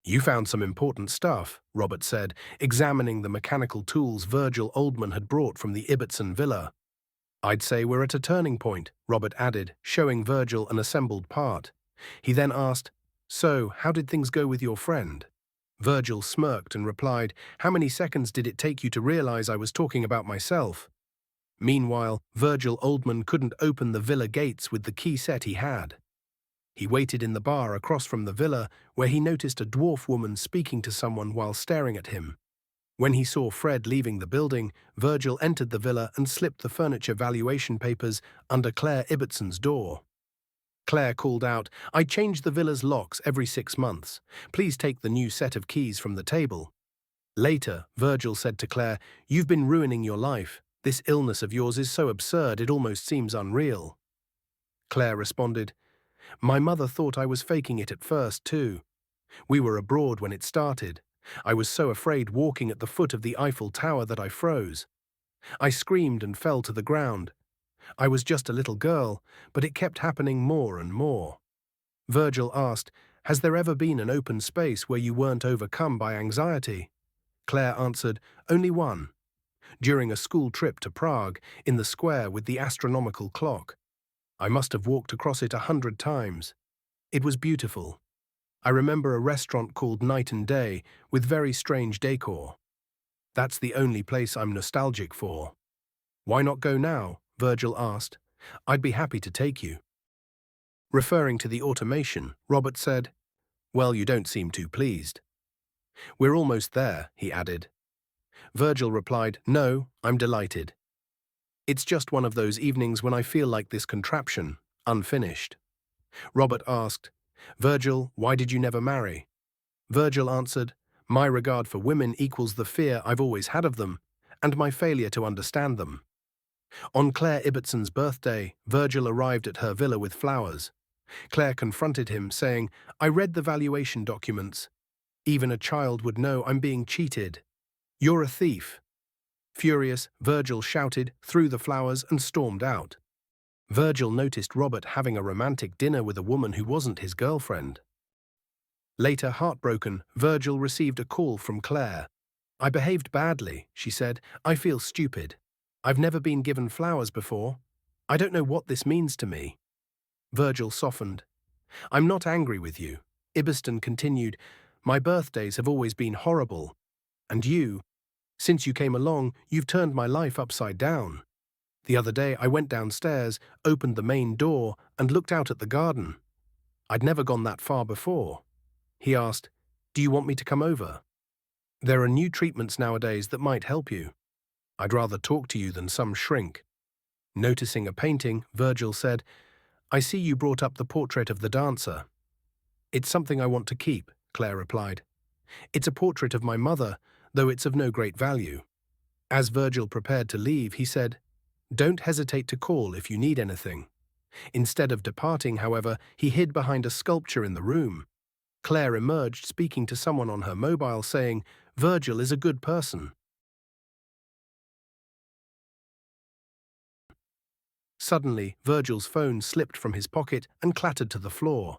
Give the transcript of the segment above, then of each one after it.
You found some important stuff, Robert said, examining the mechanical tools Virgil Oldman had brought from the Ibbotson villa. I'd say we're at a turning point, Robert added, showing Virgil an assembled part. He then asked, "So, how did things go with your friend?" Virgil smirked and replied, "How many seconds did it take you to realize I was talking about myself?" Meanwhile, Virgil Oldman couldn't open the villa gates with the key set he had. He waited in the bar across from the villa, where he noticed a dwarf woman speaking to someone while staring at him. When he saw Fred leaving the building, Virgil entered the villa and slipped the furniture valuation papers under Claire Ibbotson's door. Claire called out, "I change the villa's locks every 6 months. Please take the new set of keys from the table." Later, Virgil said to Claire, "You've been ruining your life. This illness of yours is so absurd it almost seems unreal." Claire responded, "My mother thought I was faking it at first, too. We were abroad when it started. I was so afraid walking at the foot of the Eiffel Tower that I froze. I screamed and fell to the ground. I was just a little girl, but it kept happening more and more." Virgil asked, "Has there ever been an open space where you weren't overcome by anxiety?" Claire answered, "Only one. During a school trip to Prague, in the square with the astronomical clock. I must have walked across it 100 times. It was beautiful. I remember a restaurant called Night and Day with very strange decor. That's the only place I'm nostalgic for." "Why not go now?" Virgil asked. "I'd be happy to take you." Referring to the automation, Robert said, "Well, you don't seem too pleased." "We're almost there," he added. Virgil replied, "No, I'm delighted. It's just one of those evenings when I feel like this contraption, unfinished." Robert asked, "Virgil, why did you never marry?" Virgil answered, "My regard for women equals the fear I've always had of them, and my failure to understand them." On Claire Ibbotson's birthday, Virgil arrived at her villa with flowers. Claire confronted him, saying, "I read the valuation documents. Even a child would know I'm being cheated. You're a thief." Furious, Virgil shouted, threw the flowers, and stormed out. Virgil noticed Robert having a romantic dinner with a woman who wasn't his girlfriend. Later, heartbroken, Virgil received a call from Claire. "I behaved badly," she said. "I feel stupid. I've never been given flowers before. I don't know what this means to me." Virgil softened. "I'm not angry with you." Ibbotson continued, "My birthdays have always been horrible. And you, since you came along, you've turned my life upside down. The other day I went downstairs, opened the main door, and looked out at the garden. I'd never gone that far before." He asked, "Do you want me to come over? There are new treatments nowadays that might help you. I'd rather talk to you than some shrink." Noticing a painting, Virgil said, "I see you brought up the portrait of the dancer." "It's something I want to keep," Claire replied. "It's a portrait of my mother, though it's of no great value." As Virgil prepared to leave, he said, "Don't hesitate to call if you need anything." Instead of departing, however, he hid behind a sculpture in the room. Claire emerged speaking to someone on her mobile, saying, "Virgil is a good person." Suddenly, Virgil's phone slipped from his pocket and clattered to the floor.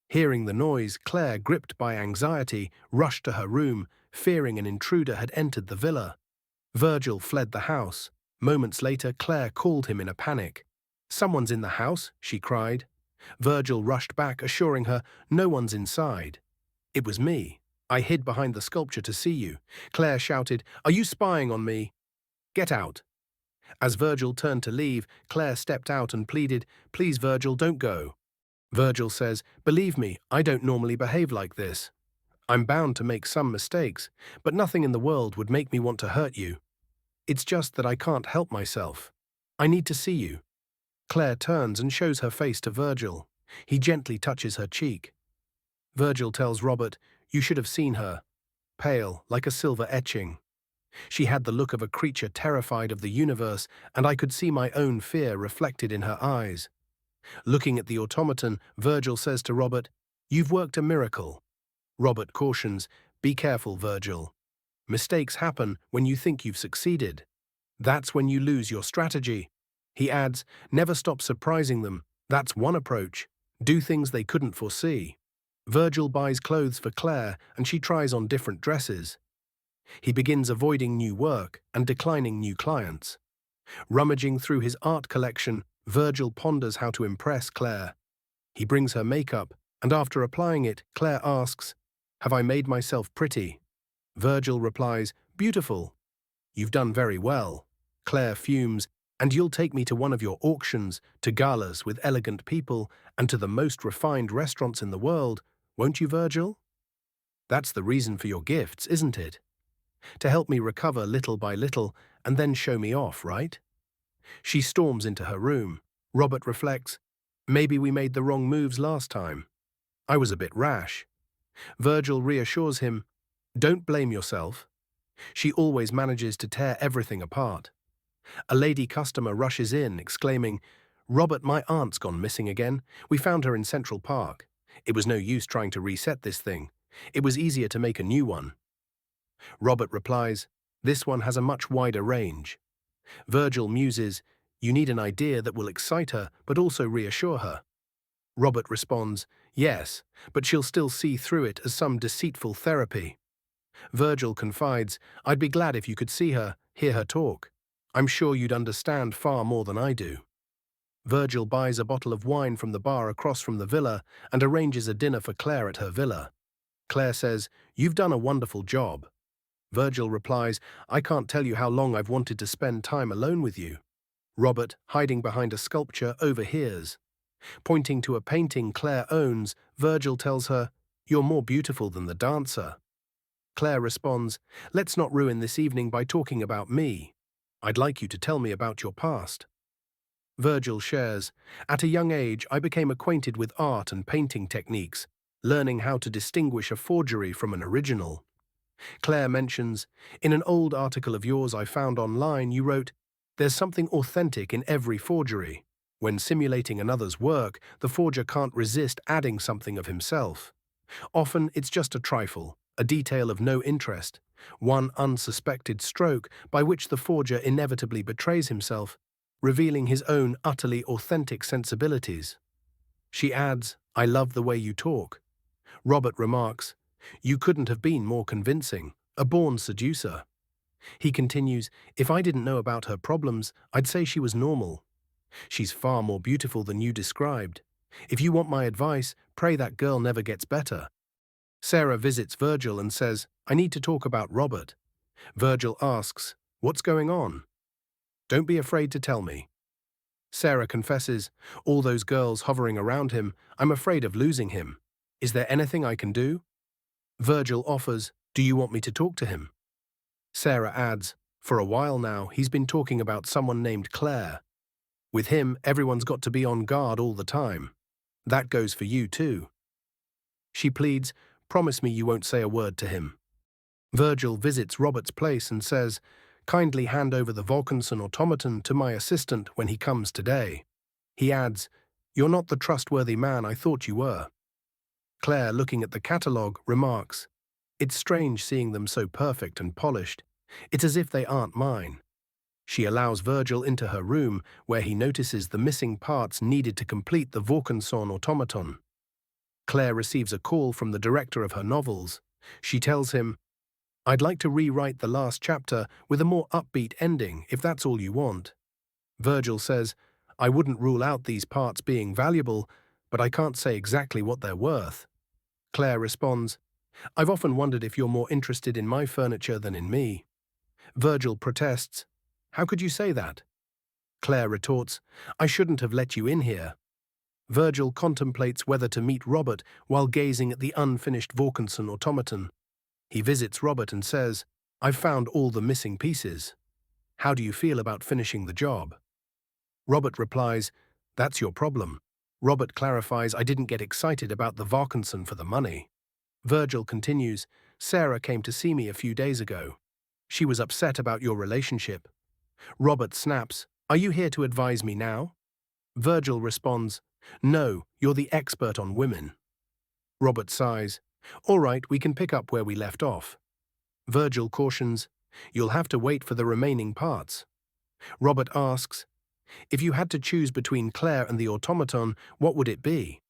Hearing the noise, Claire, gripped by anxiety, rushed to her room, fearing an intruder had entered the villa. Virgil fled the house. Moments later, Claire called him in a panic. "Someone's in the house," she cried. Virgil rushed back, assuring her, "No one's inside." "It was me. I hid behind the sculpture to see you." Claire shouted, "Are you spying on me? Get out." As Virgil turned to leave, Claire stepped out and pleaded, "Please, Virgil, don't go." Virgil says, "Believe me, I don't normally behave like this. I'm bound to make some mistakes, but nothing in the world would make me want to hurt you. It's just that I can't help myself. I need to see you." Claire turns and shows her face to Virgil. He gently touches her cheek. Virgil tells Robert, "You should have seen her. Pale, like a silver etching. She had the look of a creature terrified of the universe, and I could see my own fear reflected in her eyes." Looking at the automaton, Virgil says to Robert, "You've worked a miracle." Robert cautions, "Be careful, Virgil. Mistakes happen when you think you've succeeded. That's when you lose your strategy." He adds, "Never stop surprising them. That's one approach. Do things they couldn't foresee." Virgil buys clothes for Claire and she tries on different dresses. He begins avoiding new work and declining new clients. Rummaging through his art collection, Virgil ponders how to impress Claire. He brings her makeup, and after applying it, Claire asks, "Have I made myself pretty?" Virgil replies, "Beautiful. You've done very well." Claire fumes, "And you'll take me to one of your auctions, to galas with elegant people, and to the most refined restaurants in the world, won't you, Virgil? That's the reason for your gifts, isn't it? To help me recover little by little, and then show me off, right?" She storms into her room. Robert reflects, "Maybe we made the wrong moves last time. I was a bit rash." Virgil reassures him, "Don't blame yourself. She always manages to tear everything apart." A lady customer rushes in, exclaiming, "Robert, my aunt's gone missing again. We found her in Central Park. It was no use trying to reset this thing. It was easier to make a new one." Robert replies, "This one has a much wider range." Virgil muses, "You need an idea that will excite her but also reassure her." Robert responds, "Yes, but she'll still see through it as some deceitful therapy." Virgil confides, "I'd be glad if you could see her, hear her talk. I'm sure you'd understand far more than I do." Virgil buys a bottle of wine from the bar across from the villa and arranges a dinner for Claire at her villa. Claire says, "You've done a wonderful job." Virgil replies, "I can't tell you how long I've wanted to spend time alone with you." Robert, hiding behind a sculpture, overhears. Pointing to a painting Claire owns, Virgil tells her, "You're more beautiful than the dancer." Claire responds, "Let's not ruin this evening by talking about me. I'd like you to tell me about your past." Virgil shares, "At a young age, I became acquainted with art and painting techniques, learning how to distinguish a forgery from an original." Claire mentions, "In an old article of yours I found online, you wrote, 'There's something authentic in every forgery. When simulating another's work, the forger can't resist adding something of himself. Often it's just a trifle, a detail of no interest, one unsuspected stroke by which the forger inevitably betrays himself, revealing his own utterly authentic sensibilities.'" She adds, "I love the way you talk." Robert remarks, "You couldn't have been more convincing, a born seducer." He continues, "If I didn't know about her problems, I'd say she was normal. She's far more beautiful than you described. If you want my advice, pray that girl never gets better." Sarah visits Virgil and says, "I need to talk about Robert." Virgil asks, "What's going on?" "Don't be afraid to tell me." Sarah confesses, "All those girls hovering around him, I'm afraid of losing him. Is there anything I can do?" Virgil offers, "Do you want me to talk to him?" Sarah adds, "For a while now, he's been talking about someone named Claire. With him, everyone's got to be on guard all the time. That goes for you too." She pleads, "Promise me you won't say a word to him." Virgil visits Robert's place and says, "Kindly hand over the Volkinson automaton to my assistant when he comes today." He adds, "You're not the trustworthy man I thought you were." Claire, looking at the catalogue, remarks, "It's strange seeing them so perfect and polished. It's as if they aren't mine." She allows Virgil into her room, where he notices the missing parts needed to complete the Vaucanson automaton. Claire receives a call from the director of her novels. She tells him, "I'd like to rewrite the last chapter with a more upbeat ending, if that's all you want." Virgil says, "I wouldn't rule out these parts being valuable, but I can't say exactly what they're worth." Claire responds, "I've often wondered if you're more interested in my furniture than in me." Virgil protests, "How could you say that?" Claire retorts, "I shouldn't have let you in here." Virgil contemplates whether to meet Robert while gazing at the unfinished Vaucanson automaton. He visits Robert and says, "I've found all the missing pieces. How do you feel about finishing the job?" Robert replies, "That's your problem." Robert clarifies, "I didn't get excited about the Vaucanson for the money." Virgil continues, "Sarah came to see me a few days ago. She was upset about your relationship." Robert snaps, "Are you here to advise me now?" Virgil responds, "No, you're the expert on women." Robert sighs, "All right, we can pick up where we left off." Virgil cautions, "You'll have to wait for the remaining parts." Robert asks, "If you had to choose between Claire and the automaton, what would it be?"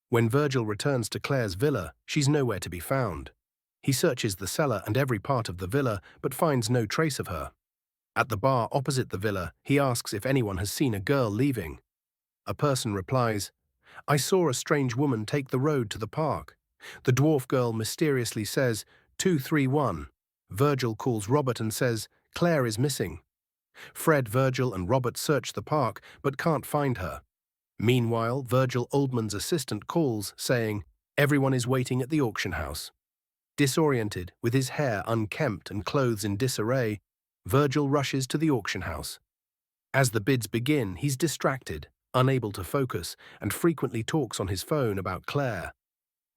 When Virgil returns to Claire's villa, she's nowhere to be found. He searches the cellar and every part of the villa, but finds no trace of her. At the bar opposite the villa, he asks if anyone has seen a girl leaving. A person replies, "I saw a strange woman take the road to the park." The dwarf girl mysteriously says, 231. Virgil calls Robert and says, "Claire is missing." Fred, Virgil, and Robert search the park, but can't find her. Meanwhile, Virgil Oldman's assistant calls, saying, "Everyone is waiting at the auction house." Disoriented, with his hair unkempt and clothes in disarray, Virgil rushes to the auction house. As the bids begin, he's distracted, unable to focus, and frequently talks on his phone about Claire.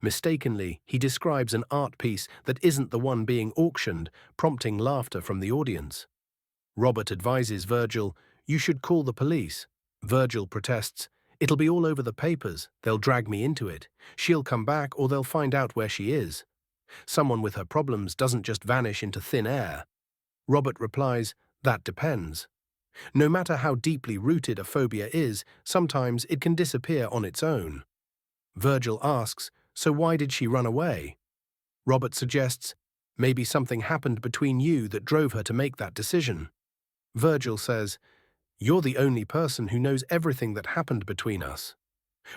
Mistakenly, he describes an art piece that isn't the one being auctioned, prompting laughter from the audience. Robert advises Virgil, "You should call the police." Virgil protests, "It'll be all over the papers, they'll drag me into it. She'll come back or they'll find out where she is. Someone with her problems doesn't just vanish into thin air." Robert replies, "That depends. No matter how deeply rooted a phobia is, sometimes it can disappear on its own." Virgil asks, "So why did she run away?" Robert suggests, "Maybe something happened between you that drove her to make that decision." Virgil says, "You're the only person who knows everything that happened between us."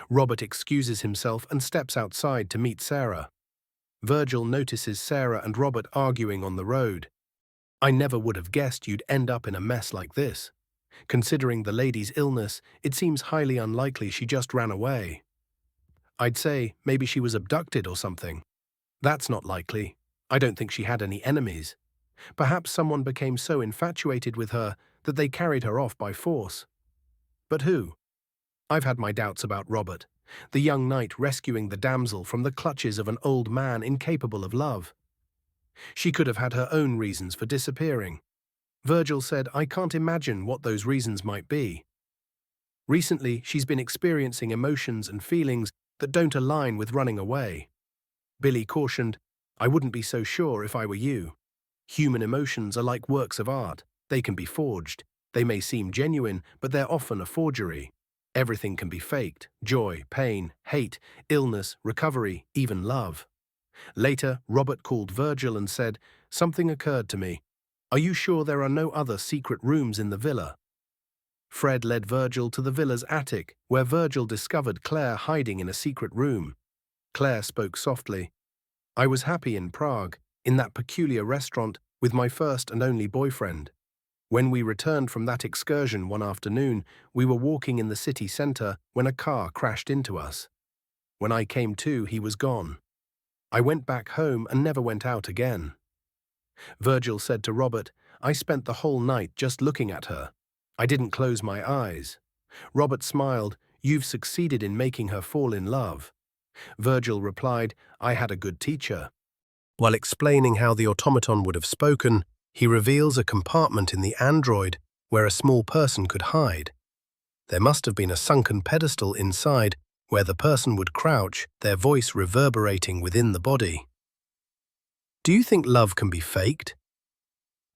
Robert excuses himself and steps outside to meet Sarah. Virgil notices Sarah and Robert arguing on the road. "I never would have guessed you'd end up in a mess like this. Considering the lady's illness, it seems highly unlikely she just ran away. I'd say maybe she was abducted or something. That's not likely. I don't think she had any enemies. Perhaps someone became so infatuated with her that they carried her off by force. But who?" I've had my doubts about Robert, the young knight rescuing the damsel from the clutches of an old man incapable of love. She could have had her own reasons for disappearing. Virgil said, "I can't imagine what those reasons might be." Recently, she's been experiencing emotions and feelings that don't align with running away. Billy cautioned, "I wouldn't be so sure if I were you. Human emotions are like works of art. They can be forged. They may seem genuine, but they're often a forgery. Everything can be faked: joy, pain, hate, illness, recovery, even love." Later, Robert called Virgil and said, "Something occurred to me. Are you sure there are no other secret rooms in the villa?" Fred led Virgil to the villa's attic, where Virgil discovered Claire hiding in a secret room. Claire spoke softly. "I was happy in Prague, in that peculiar restaurant, with my first and only boyfriend. When we returned from that excursion one afternoon, we were walking in the city center when a car crashed into us. When I came to, he was gone. I went back home and never went out again." Virgil said to Robert, "I spent the whole night just looking at her. I didn't close my eyes." Robert smiled, "You've succeeded in making her fall in love." Virgil replied, "I had a good teacher." While explaining how the automaton would have spoken, he reveals a compartment in the android where a small person could hide. There must have been a sunken pedestal inside where the person would crouch, their voice reverberating within the body. Do you think love can be faked?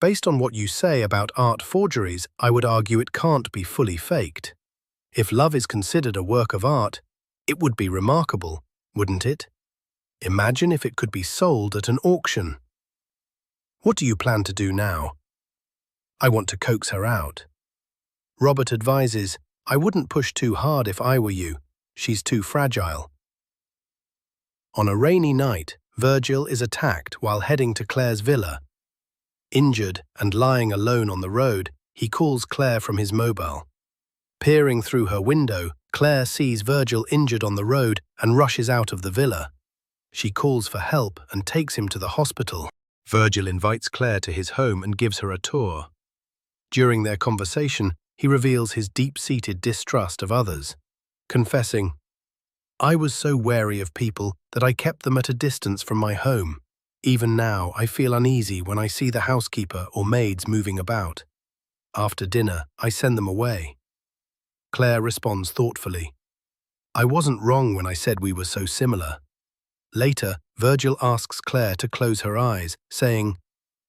Based on what you say about art forgeries, I would argue it can't be fully faked. If love is considered a work of art, it would be remarkable, wouldn't it? Imagine if it could be sold at an auction. What do you plan to do now? I want to coax her out. Robert advises, "I wouldn't push too hard if I were you. She's too fragile." On a rainy night, Virgil is attacked while heading to Claire's villa. Injured and lying alone on the road, he calls Claire from his mobile. Peering through her window, Claire sees Virgil injured on the road and rushes out of the villa. She calls for help and takes him to the hospital. Virgil invites Claire to his home and gives her a tour. During their conversation, he reveals his deep-seated distrust of others, confessing, "I was so wary of people that I kept them at a distance from my home. Even now, I feel uneasy when I see the housekeeper or maids moving about. After dinner, I send them away." Claire responds thoughtfully, "I wasn't wrong when I said we were so similar." Later, Virgil asks Claire to close her eyes, saying,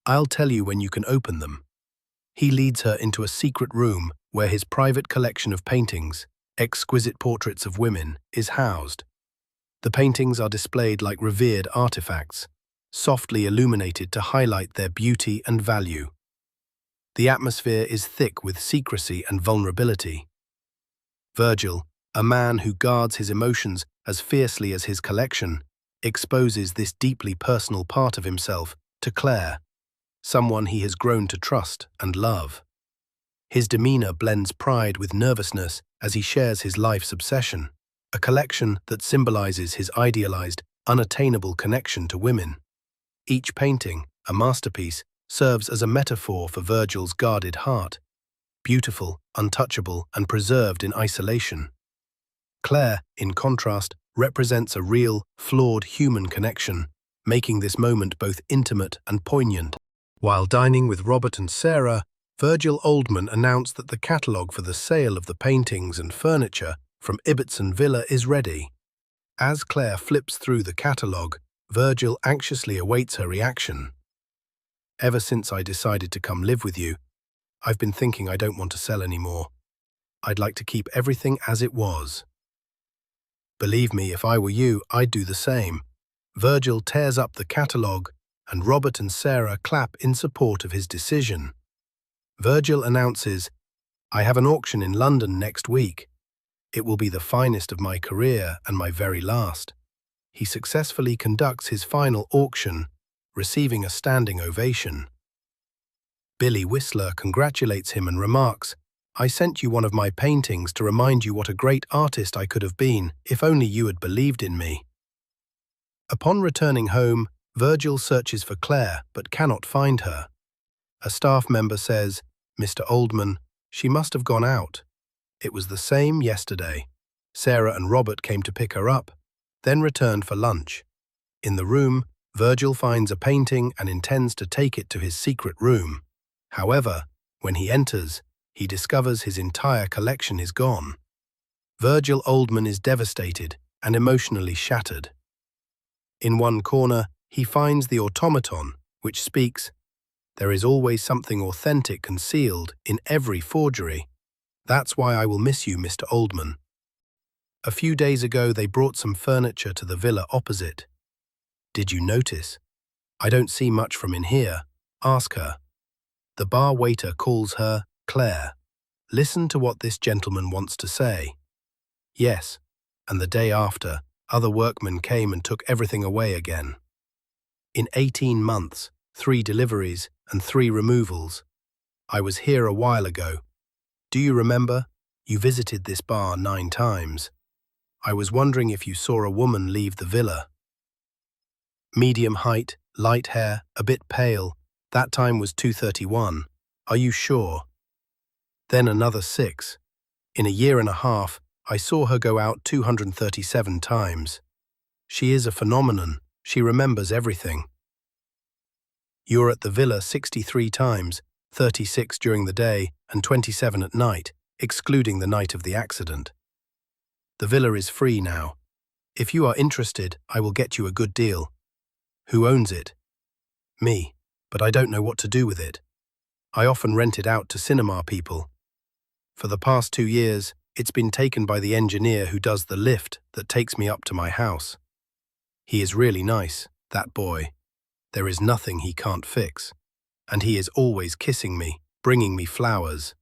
"I'll tell you when you can open them." He leads her into a secret room where his private collection of paintings, exquisite portraits of women, is housed. The paintings are displayed like revered artifacts, softly illuminated to highlight their beauty and value. The atmosphere is thick with secrecy and vulnerability. Virgil, a man who guards his emotions as fiercely as his collection, exposes this deeply personal part of himself to Claire, someone he has grown to trust and love. His demeanor blends pride with nervousness as he shares his life's obsession, a collection that symbolizes his idealized, unattainable connection to women. Each painting, a masterpiece, serves as a metaphor for Virgil's guarded heart, beautiful, untouchable, and preserved in isolation. Claire, in contrast, represents a real, flawed human connection, making this moment both intimate and poignant. While dining with Robert and Sarah, Virgil Oldman announced that the catalogue for the sale of the paintings and furniture from Ibbotson Villa is ready. As Claire flips through the catalogue, Virgil anxiously awaits her reaction. "Ever since I decided to come live with you, I've been thinking I don't want to sell anymore. I'd like to keep everything as it was." "Believe me, if I were you, I'd do the same." Virgil tears up the catalogue, and Robert and Sarah clap in support of his decision. Virgil announces, "I have an auction in London next week. It will be the finest of my career and my very last." He successfully conducts his final auction, receiving a standing ovation. Billy Whistler congratulates him and remarks, "I sent you one of my paintings to remind you what a great artist I could have been if only you had believed in me." Upon returning home, Virgil searches for Claire but cannot find her. A staff member says, "Mr. Oldman, she must have gone out. It was the same yesterday. Sarah and Robert came to pick her up, then returned for lunch." In the room, Virgil finds a painting and intends to take it to his secret room. However, when he enters, he discovers his entire collection is gone. Virgil Oldman is devastated and emotionally shattered. In one corner, he finds the automaton, which speaks, "There is always something authentic concealed in every forgery. That's why I will miss you, Mr. Oldman." A few days ago, they brought some furniture to the villa opposite. "Did you notice? I don't see much from in here. Ask her." The bar waiter calls her Claire. "Listen to what this gentleman wants to say." Yes, and the day after, other workmen came and took everything away again. In 18 months, 3 deliveries and 3 removals. "I was here a while ago. Do you remember? You visited this bar 9 times. I was wondering if you saw a woman leave the villa. Medium height, light hair, a bit pale. That time was 2:31. Are you sure?" Then another 6. In a year and a half, I saw her go out 237 times. She is a phenomenon. She remembers everything. You're at the villa 63 times, 36 during the day and 27 at night, excluding the night of the accident. The villa is free now. If you are interested, I will get you a good deal. Who owns it? Me, but I don't know what to do with it. I often rent it out to cinema people. For the past 2 years, it's been taken by the engineer who does the lift that takes me up to my house. He is really nice, that boy. There is nothing he can't fix. And he is always kissing me, bringing me flowers.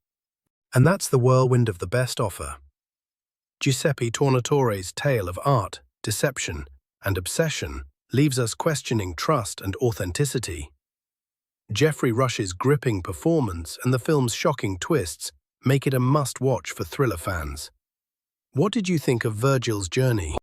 And that's the whirlwind of the best offer. Giuseppe Tornatore's tale of art, deception, and obsession leaves us questioning trust and authenticity. Geoffrey Rush's gripping performance and the film's shocking twists make it a must-watch for thriller fans. What did you think of Virgil's journey?